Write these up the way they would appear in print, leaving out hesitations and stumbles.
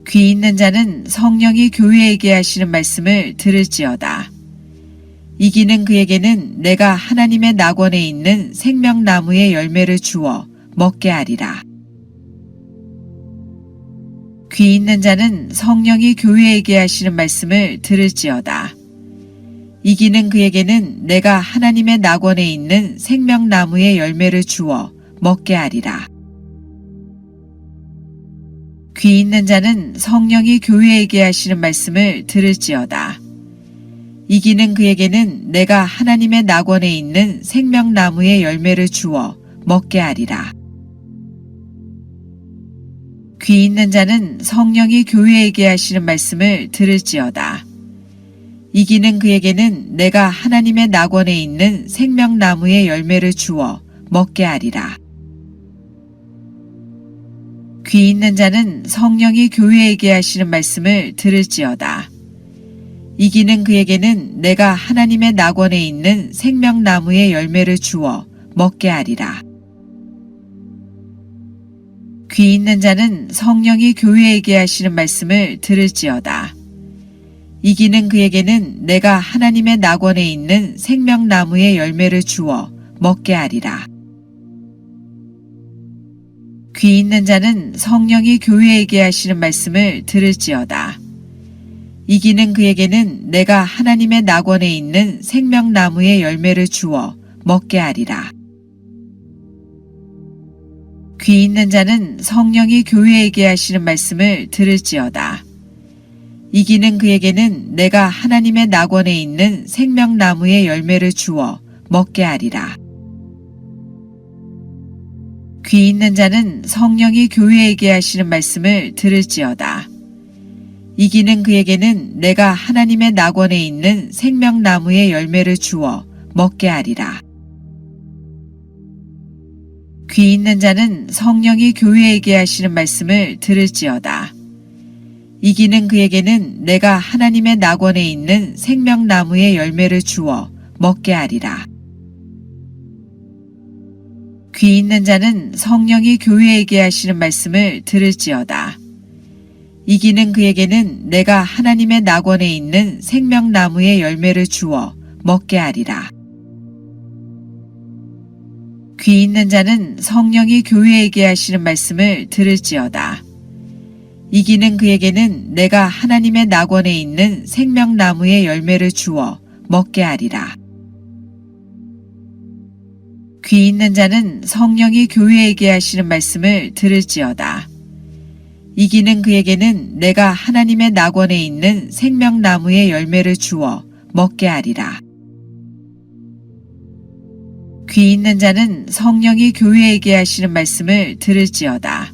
귀 있는 자는 성령이 교회에게 하시는 말씀을 들을지어다. 이기는 그에게는 내가 하나님의 낙원에 있는 생명나무의 열매를 주어 먹게 하리라. 귀 있는 자는 성령이 교회에게 하시는 말씀을 들을지어다. 이기는 그에게는 내가 하나님의 낙원에 있는 생명나무의 열매를 주어 먹게 하리라. 귀 있는 자는 성령이 교회에게 하시는 말씀을 들을지어다. 이기는 그에게는 내가 하나님의 낙원에 있는 생명나무의 열매를 주어 먹게 하리라. 귀 있는 자는 성령이 교회에게 하시는 말씀을 들을지어다. 이기는 그에게는 내가 하나님의 낙원에 있는 생명나무의 열매를 주어 먹게 하리라. 귀 있는 자는 성령이 교회에게 하시는 말씀을 들을지어다. 이기는 그에게는 내가 하나님의 낙원에 있는 생명나무의 열매를 주어 먹게 하리라. 귀 있는 자는 성령이 교회에게 하시는 말씀을 들을지어다. 이기는 그에게는 내가 하나님의 낙원에 있는 생명나무의 열매를 주어 먹게 하리라. 귀 있는 자는 성령이 교회에게 하시는 말씀을 들을지어다. 이기는 그에게는 내가 하나님의 낙원에 있는 생명나무의 열매를 주어 먹게 하리라. 귀 있는 자는 성령이 교회에게 하시는 말씀을 들을지어다. 이기는 그에게는 내가 하나님의 낙원에 있는 생명나무의 열매를 주어 먹게 하리라. 귀 있는 자는 성령이 교회에게 하시는 말씀을 들을지어다. 이기는 그에게는 내가 하나님의 낙원에 있는 생명나무의 열매를 주어 먹게 하리라. 귀 있는 자는 성령이 교회에게 하시는 말씀을 들을지어다. 이기는 그에게는 내가 하나님의 낙원에 있는 생명나무의 열매를 주어 먹게 하리라. 귀 있는 자는 성령이 교회에게 하시는 말씀을 들을지어다. 이기는 그에게는 내가 하나님의 낙원에 있는 생명나무의 열매를 주어 먹게 하리라. 귀 있는 자는 성령이 교회에게 하시는 말씀을 들을지어다. 이기는 그에게는 내가 하나님의 낙원에 있는 생명나무의 열매를 주어 먹게 하리라. 귀 있는 자는 성령이 교회에게 하시는 말씀을 들을지어다. 이기는 그에게는 내가 하나님의 낙원에 있는 생명나무의 열매를 주어 먹게 하리라. 귀 있는 자는 성령이 교회에게 하시는 말씀을 들을지어다.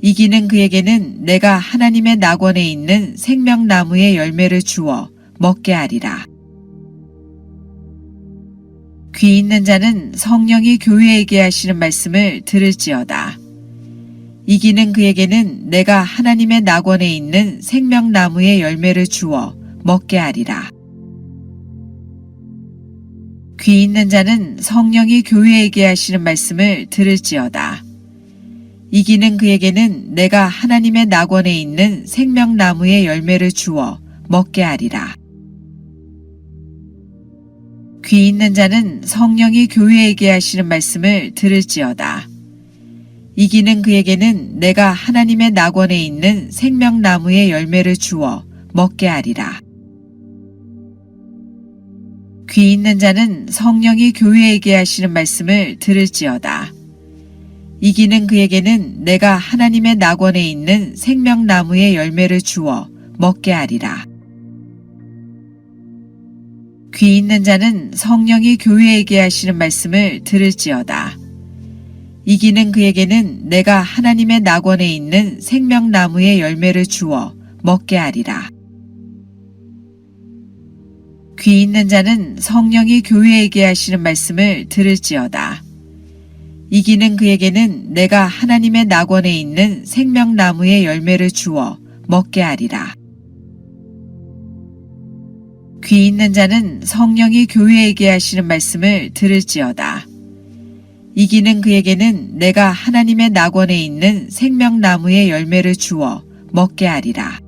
이기는 그에게는 내가 하나님의 낙원에 있는 생명나무의 열매를 주어 먹게 하리라. 귀 있는 자는 성령이 교회에게 하시는 말씀을 들을지어다. 이기는 그에게는 내가 하나님의 낙원에 있는 생명나무의 열매를 주어 먹게 하리라. 귀 있는 자는 성령이 교회에게 하시는 말씀을 들을지어다. 이기는 그에게는 내가 하나님의 낙원에 있는 생명나무의 열매를 주어 먹게 하리라. 귀 있는 자는 성령이 교회에게 하시는 말씀을 들을지어다. 이기는 그에게는 내가 하나님의 낙원에 있는 생명나무의 열매를 주어 먹게 하리라. 귀 있는 자는 성령이 교회에게 하시는 말씀을 들을지어다. 이기는 그에게는 내가 하나님의 낙원에 있는 생명나무의 열매를 주어 먹게 하리라. 귀 있는 자는 성령이 교회에게 하시는 말씀을 들을지어다. 이기는 그에게는 내가 하나님의 낙원에 있는 생명나무의 열매를 주어 먹게 하리라. 귀 있는 자는 성령이 교회에게 하시는 말씀을 들을지어다. 이기는 그에게는 내가 하나님의 낙원에 있는 생명나무의 열매를 주어 먹게 하리라. 귀 있는 자는 성령이 교회에게 하시는 말씀을 들을지어다. 이기는 그에게는 내가 하나님의 낙원에 있는 생명나무의 열매를 주어 먹게 하리라.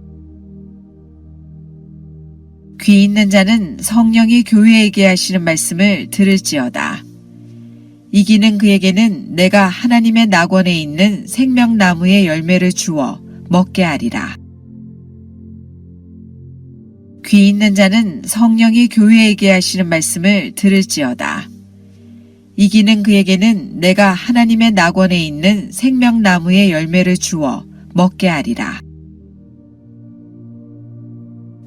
귀 있는 자는 성령이 교회에게 하시는 말씀을 들을지어다. 이기는 그에게는 내가 하나님의 낙원에 있는 생명나무의 열매를 주어 먹게 하리라. 귀 있는 자는 성령이 교회에게 하시는 말씀을 들을지어다. 이기는 그에게는 내가 하나님의 낙원에 있는 생명나무의 열매를 주어 먹게 하리라.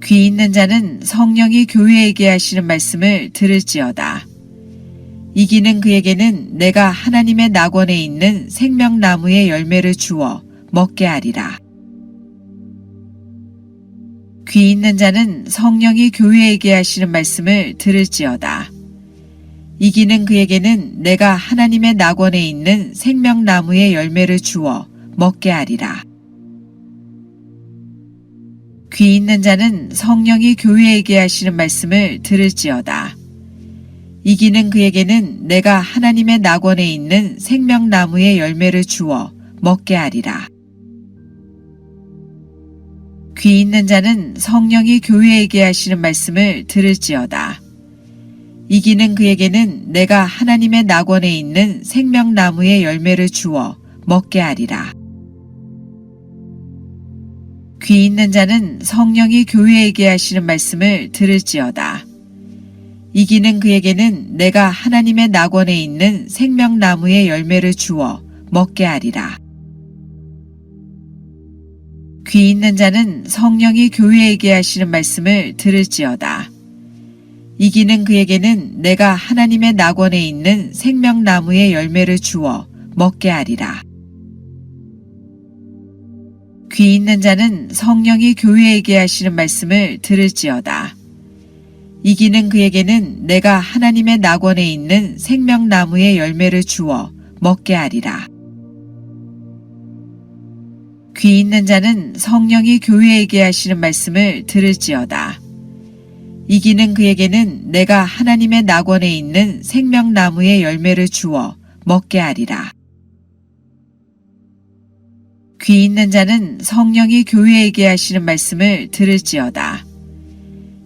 귀 있는 자는 성령이 교회에게 하시는 말씀을 들을지어다. 이기는 그에게는 내가 하나님의 낙원에 있는 생명나무의 열매를 주어 먹게 하리라. 귀 있는 자는 성령이 교회에게 하시는 말씀을 들을지어다. 이기는 그에게는 내가 하나님의 낙원에 있는 생명나무의 열매를 주어 먹게 하리라. 귀 있는 자는 성령이 교회에게 하시는 말씀을 들을지어다. 이기는 그에게는 내가 하나님의 낙원에 있는 생명나무의 열매를 주어 먹게 하리라. 귀 있는 자는 성령이 교회에게 하시는 말씀을 들을지어다. 이기는 그에게는 내가 하나님의 낙원에 있는 생명나무의 열매를 주어 먹게 하리라. 귀 있는 자는 성령이 교회에게 하시는 말씀을 들을지어다. 이기는 그에게는 내가 하나님의 낙원에 있는 생명나무의 열매를 주어 먹게 하리라. 귀 있는 자는 성령이 교회에게 하시는 말씀을 들을지어다. 이기는 그에게는 내가 하나님의 낙원에 있는 생명나무의 열매를 주어 먹게 하리라. 귀 있는 자는 성령이 교회에게 하시는 말씀을 들을지어다. 이기는 그에게는 내가 하나님의 낙원에 있는 생명나무의 열매를 주어 먹게 하리라. 귀 있는 자는 성령이 교회에게 하시는 말씀을 들을지어다. 이기는 그에게는 내가 하나님의 낙원에 있는 생명나무의 열매를 주어 먹게 하리라. 귀 있는 자는 성령이 교회에게 하시는 말씀을 들을지어다.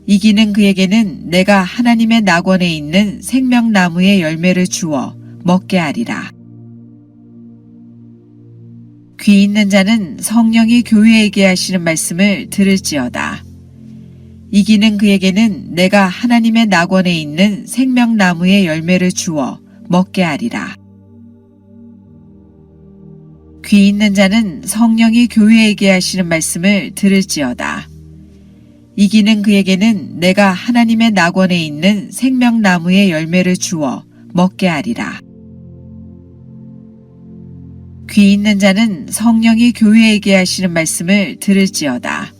이기는 그에게는 내가 하나님의 낙원에 있는 생명나무의 열매를 주어 먹게 하리라. 귀 있는 자는 성령이 교회에게 하시는 말씀을 들을지어다. 이기는 그에게는 내가 하나님의 낙원에 있는 생명나무의 열매를 주어 먹게 하리라. 귀 있는 자는 성령이 교회에게 하시는 말씀을 들을지어다. 이기는 그에게는 내가 하나님의 낙원에 있는 생명나무의 열매를 주어 먹게 하리라. 귀 있는 자는 성령이 교회에게 하시는 말씀을 들을지어다.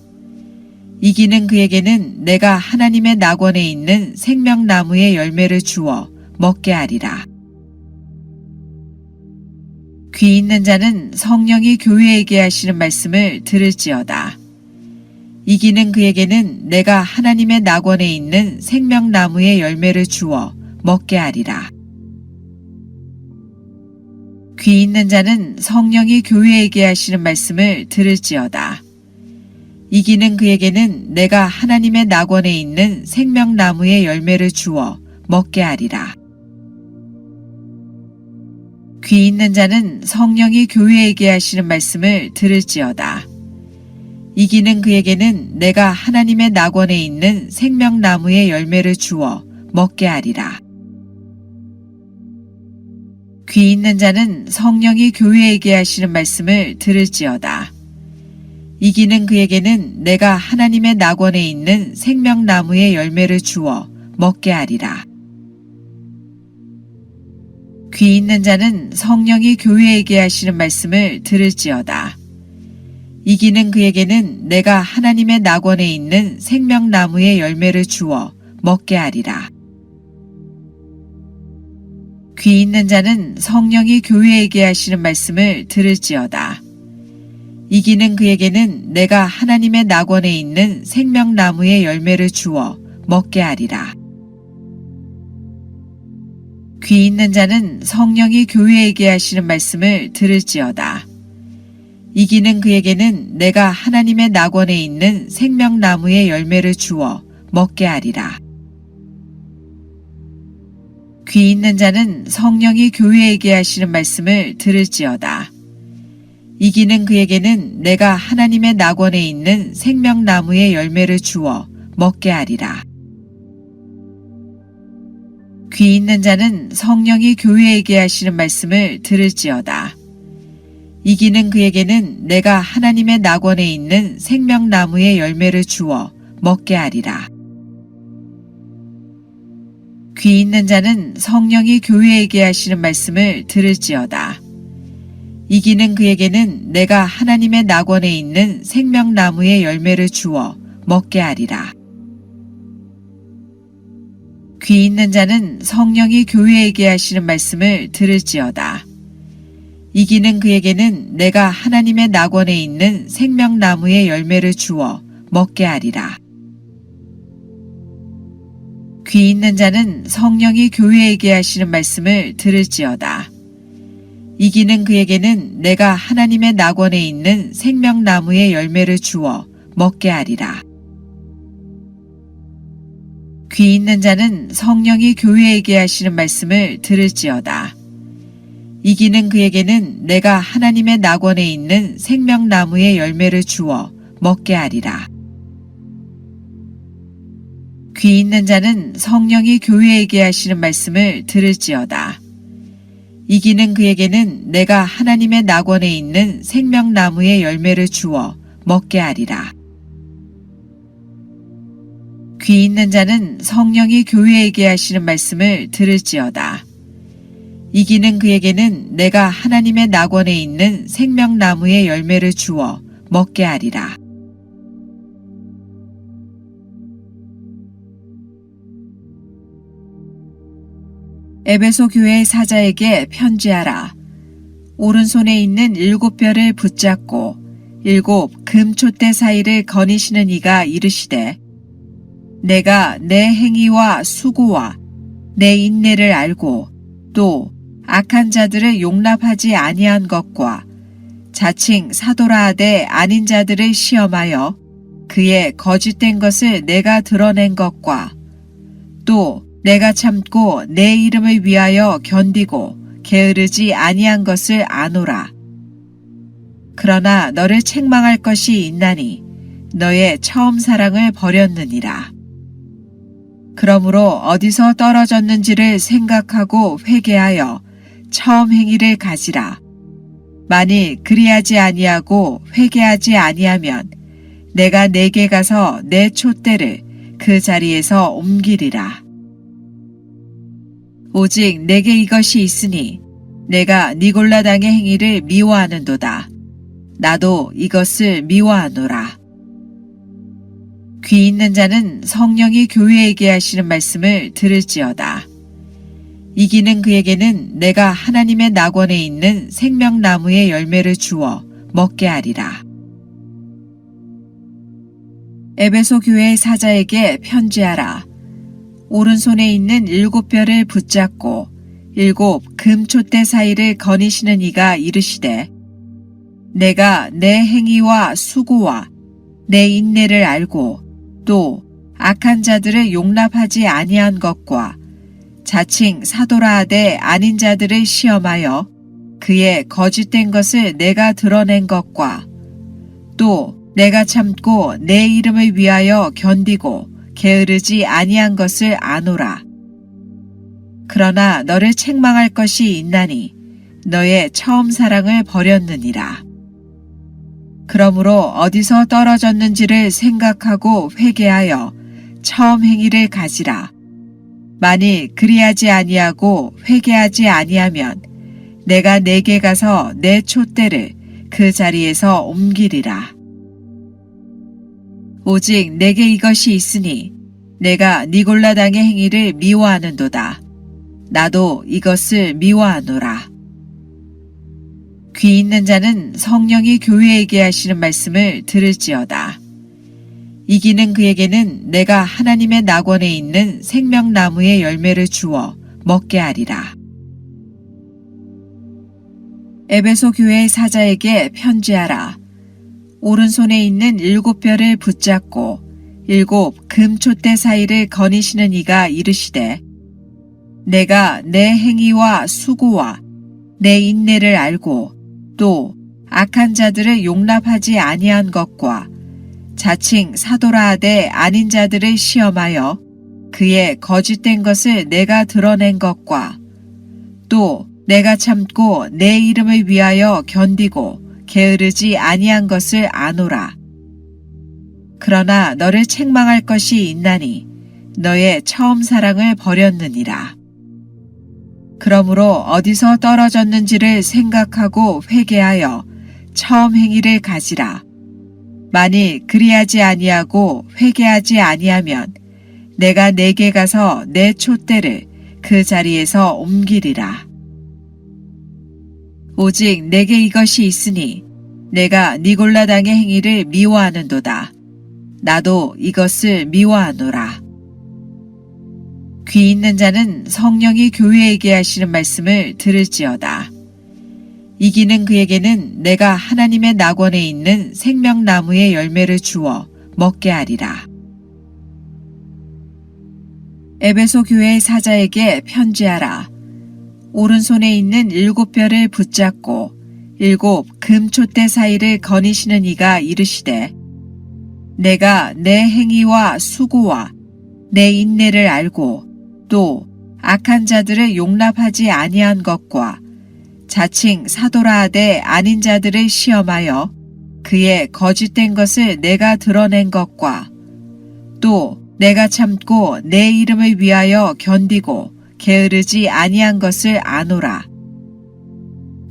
이기는 그에게는 내가 하나님의 낙원에 있는 생명나무의 열매를 주어 먹게 하리라. 귀 있는 자는 성령이 교회에게 하시는 말씀을 들을지어다. 이기는 그에게는 내가 하나님의 낙원에 있는 생명나무의 열매를 주어 먹게 하리라. 귀 있는 자는 성령이 교회에게 하시는 말씀을 들을지어다. 이기는 그에게는 내가 하나님의 낙원에 있는 생명나무의 열매를 주어 먹게 하리라. 귀 있는 자는 성령이 교회에게 하시는 말씀을 들을지어다. 이기는 그에게는 내가 하나님의 낙원에 있는 생명나무의 열매를 주어 먹게 하리라. 귀 있는 자는 성령이 교회에게 하시는 말씀을 들을지어다. 이기는 그에게는 내가 하나님의 낙원에 있는 생명나무의 열매를 주어 먹게 하리라. 귀 있는 자는 성령이 교회에게 하시는 말씀을 들을지어다. 이기는 그에게는 내가 하나님의 낙원에 있는 생명나무의 열매를 주어 먹게 하리라. 귀 있는 자는 성령이 교회에게 하시는 말씀을 들을지어다. 이기는 그에게는 내가 하나님의 낙원에 있는 생명나무의 열매를 주어 먹게 하리라. 귀 있는 자는 성령이 교회에게 하시는 말씀을 들을지어다. 이기는 그에게는 내가 하나님의 낙원에 있는 생명나무의 열매를 주어 먹게 하리라. 귀 있는 자는 성령이 교회에게 하시는 말씀을 들을지어다. 이기는 그에게는 내가 하나님의 낙원에 있는 생명나무의 열매를 주어 먹게 하리라. 귀 있는 자는 성령이 교회에게 하시는 말씀을 들을지어다. 이기는 그에게는 내가 하나님의 낙원에 있는 생명나무의 열매를 주어 먹게 하리라. 귀 있는 자는 성령이 교회에게 하시는 말씀을 들을지어다. 이기는 그에게는 내가 하나님의 낙원에 있는 생명나무의 열매를 주어 먹게 하리라. 귀 있는 자는 성령이 교회에게 하시는 말씀을 들을지어다. 이기는 그에게는 내가 하나님의 낙원에 있는 생명나무의 열매를 주어 먹게 하리라. 귀 있는 자는 성령이 교회에게 하시는 말씀을 들을지어다. 이기는 그에게는 내가 하나님의 낙원에 있는 생명나무의 열매를 주어 먹게 하리라. 귀 있는 자는 성령이 교회에게 하시는 말씀을 들을지어다. 이기는 그에게는 내가 하나님의 낙원에 있는 생명나무의 열매를 주어 먹게 하리라. 귀 있는 자는 성령이 교회에게 하시는 말씀을 들을지어다. 이기는 그에게는 내가 하나님의 낙원에 있는 생명나무의 열매를 주어 먹게 하리라. 귀 있는 자는 성령이 교회에게 하시는 말씀을 들을지어다. 이기는 그에게는 내가 하나님의 낙원에 있는 생명나무의 열매를 주어 먹게 하리라. 에베소 교회 사자에게 편지하라. 오른손에 있는 7뼈를 붙잡고 7 금촛대 사이를 거니시는 이가 이르시되 내가 내 행위와 수고와 내 인내를 알고 또 악한 자들을 용납하지 아니한 것과 자칭 사도라 하되 아닌 자들을 시험하여 그의 거짓된 것을 내가 드러낸 것과 또 내가 참고 내 이름을 위하여 견디고 게으르지 아니한 것을 아노라. 그러나 너를 책망할 것이 있나니 너의 처음 사랑을 버렸느니라. 그러므로 어디서 떨어졌는지를 생각하고 회개하여 처음 행위를 가지라. 만일 그리하지 아니하고 회개하지 아니하면 내가 내게 가서 내 촛대를 그 자리에서 옮기리라. 오직 내게 이것이 있으니 내가 니골라당의 행위를 미워하는도다. 나도 이것을 미워하노라. 귀 있는 자는 성령이 교회에게 하시는 말씀을 들을지어다. 이기는 그에게는 내가 하나님의 낙원에 있는 생명나무의 열매를 주어 먹게 하리라. 에베소 교회 사자에게 편지하라. 오른손에 있는 7뼈를 붙잡고 7 금촛대 사이를 거니시는 이가 이르시되 내가 내 행위와 수고와 내 인내를 알고 또 악한 자들을 용납하지 아니한 것과 자칭 사도라 하되 아닌 자들을 시험하여 그의 거짓된 것을 내가 드러낸 것과 또 내가 참고 내 이름을 위하여 견디고 게으르지 아니한 것을 아노라. 그러나 너를 책망할 것이 있나니 너의 처음 사랑을 버렸느니라. 그러므로 어디서 떨어졌는지를 생각하고 회개하여 처음 행위를 가지라. 만일 그리하지 아니하고 회개하지 아니하면 내가 내게 가서 내 촛대를 그 자리에서 옮기리라. 오직 내게 이것이 있으니 내가 니골라당의 행위를 미워하는도다. 나도 이것을 미워하노라. 귀 있는 자는 성령이 교회에게 하시는 말씀을 들을지어다. 이기는 그에게는 내가 하나님의 낙원에 있는 생명나무의 열매를 주어 먹게 하리라. 에베소 교회 사자에게 편지하라. 오른손에 있는 7별을 붙잡고 7 금촛대 사이를 거니시는 이가 이르시되 내가 내 행위와 수고와 내 인내를 알고 또 악한 자들을 용납하지 아니한 것과 자칭 사도라 하되 아닌 자들을 시험하여 그의 거짓된 것을 내가 드러낸 것과 또 내가 참고 내 이름을 위하여 견디고 게으르지 아니한 것을 아노라. 그러나 너를 책망할 것이 있나니 너의 처음 사랑을 버렸느니라. 그러므로 어디서 떨어졌는지를 생각하고 회개하여 처음 행위를 가지라. 만일 그리하지 아니하고 회개하지 아니하면 내가 내게 가서 내 촛대를 그 자리에서 옮기리라. 오직 내게 이것이 있으니 내가 니골라당의 행위를 미워하는도다. 나도 이것을 미워하노라. 귀 있는 자는 성령이 교회에게 하시는 말씀을 들을지어다. 이기는 그에게는 내가 하나님의 낙원에 있는 생명나무의 열매를 주어 먹게 하리라. 에베소 교회 사자에게 편지하라. 오른손에 있는 7별을 붙잡고 7 금촛대 사이를 거니시는 이가 이르시되 내가 내 행위와 수고와 내 인내를 알고 또 악한 자들을 용납하지 아니한 것과 자칭 사도라 하되 아닌 자들을 시험하여 그의 거짓된 것을 내가 드러낸 것과 또 내가 참고 내 이름을 위하여 견디고 게으르지 아니한 것을 아노라.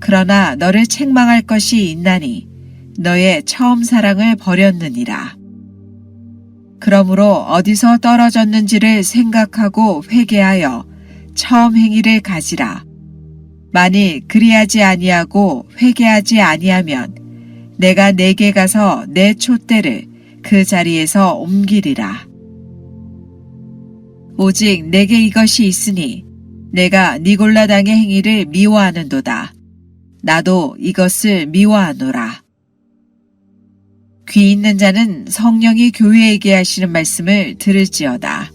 그러나 너를 책망할 것이 있나니 너의 처음 사랑을 버렸느니라. 그러므로 어디서 떨어졌는지를 생각하고 회개하여 처음 행위를 가지라. 만일 그리하지 아니하고 회개하지 아니하면 내가 내게 가서 내 촛대를 그 자리에서 옮기리라. 오직 내게 이것이 있으니 내가 니골라당의 행위를 미워하는도다. 나도 이것을 미워하노라. 귀 있는 자는 성령이 교회에게 하시는 말씀을 들을지어다.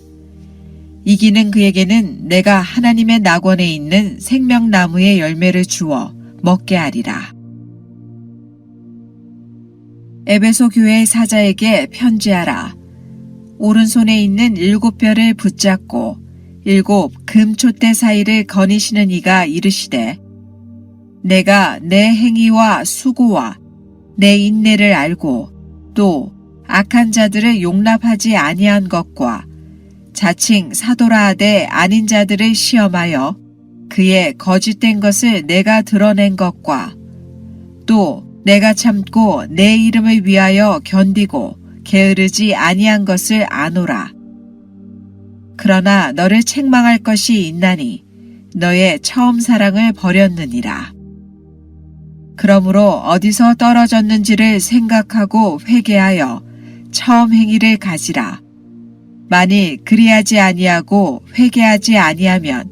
이기는 그에게는 내가 하나님의 낙원에 있는 생명나무의 열매를 주어 먹게 하리라. 에베소 교회 사자에게 편지하라. 오른손에 있는 7별을 붙잡고 7 금촛대 사이를 거니시는 이가 이르시되 내가 내 행위와 수고와 내 인내를 알고 또 악한 자들을 용납하지 아니한 것과 자칭 사도라 하되 아닌 자들을 시험하여 그의 거짓된 것을 내가 드러낸 것과 또 내가 참고 내 이름을 위하여 견디고 게으르지 아니한 것을 아노라. 그러나 너를 책망할 것이 있나니 너의 처음 사랑을 버렸느니라. 그러므로 어디서 떨어졌는지를 생각하고 회개하여 처음 행위를 가지라. 만일 그리하지 아니하고 회개하지 아니하면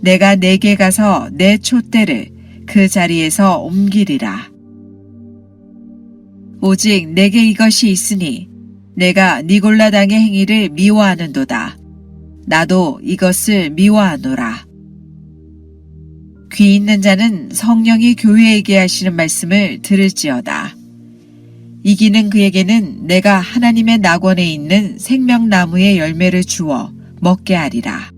내가 내게 가서 내 촛대를 그 자리에서 옮기리라. 오직 내게 이것이 있으니 내가 니골라당의 행위를 미워하는도다. 나도 이것을 미워하노라. 귀 있는 자는 성령이 교회에게 하시는 말씀을 들을지어다. 이기는 그에게는 내가 하나님의 낙원에 있는 생명나무의 열매를 주어 먹게 하리라.